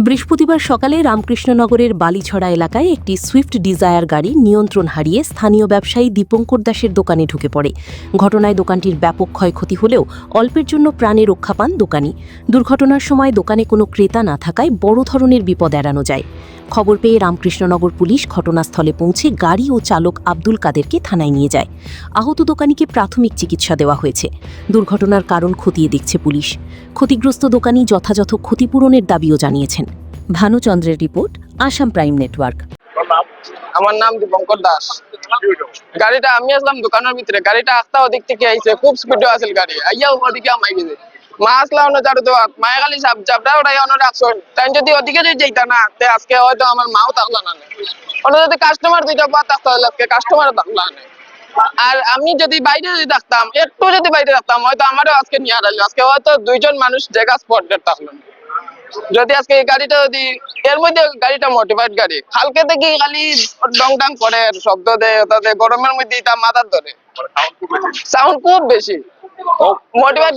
বৃহস্পতিবার সকালে রামকৃষ্ণনগরের বালিছড়া এলাকায় একটি সুইফট ডিজায়ার গাড়ি নিয়ন্ত্রণ হারিয়ে স্থানীয় ব্যবসায়ী দীপঙ্কর দাসের দোকানে ঢুকে পড়ে। ঘটনায় দোকানটির ব্যাপক ক্ষয়ক্ষতি হলেও অল্পের জন্য প্রাণে রক্ষা পান দোকানি। দুর্ঘটনার সময় দোকানে কোনো ক্রেতা না থাকায় বড় ধরনের বিপদ এড়ানো যায়। খবর পেয়ে রামকৃষ্ণনগর পুলিশ ঘটনাস্থলে পৌঁছে গাড়ি ও চালক আব্দুল কাদেরকে থানায় নিয়ে যায়। আহত দোকানিকে প্রাথমিক চিকিৎসা দেওয়া হয়েছে। দুর্ঘটনার কারণ খতিয়ে দেখছে পুলিশ। ক্ষতিগ্রস্ত দোকানি যথাযথ ক্ষতিপূরণের দাবিও জানিয়েছেন। ভানুচন্দ্রের রিপোর্ট, আসাম প্রাইম নেটওয়ার্ক। আমার নাম দীপঙ্কর দাস। গাড়িটা আমি আসলাম দোকানের ভিতরে, গাড়িটা আস্তা ওদিক থেকে আইছে, খুব স্পিডে আসল গাড়ি আইয়া ওদিকে আমায় গেছে। মা আসলা অন্য চারু তো মায়ে খালি চাপড়া ওটাই অন্য আসল তাই যদি ওদিকে যদি যাইতা না তে আজকে হয়তো আমার মাও থাকলো না। অন্য যদি কাস্টমার দুইটা পা থাকতে হলে আজকে কাস্টমার থাকলো না। আর আমি যদি বাইরে যদি থাকতাম, একটু যদি বাইরে থাকতাম, হয়তো আমারও আজকে নিয়ে আড়াইলো। আজকে হয়তো দুইজন মানুষ জায়গা স্পট ডেট থাকলো না। যদি আজকে এই গাড়িটা যদি এর মধ্যে গাড়িটা মোটিফাইড গাড়ি কালকে থেকে খালি ডং ডাং করে শব্দ দেয়, তাতে গরমের মধ্যে এটা মাথার ধরে সাউন্ড খুব বেশি। মোটিফাইড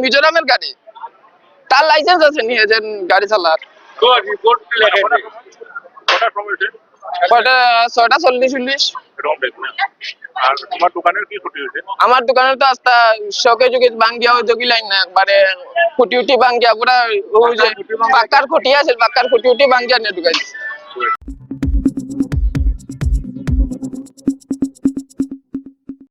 মিজোরামের গাড়ি, তার লাইসেন্স আছে নিয়ে যে গাড়ি চালার। কয়টা 6:40-40। আমার দোকানের তো আস্তা শোকে যুগে ভাঙ্গিয়া হয়তো কি লাইন না একবারে খুঁটি উঠি ভাঙ্গিয়া পুরা পাক্কার খুঁটি আছে, পাক্কার খুঁটি উঠি ভাঙ্গিয়া নিয়ে ঢুকাইছে।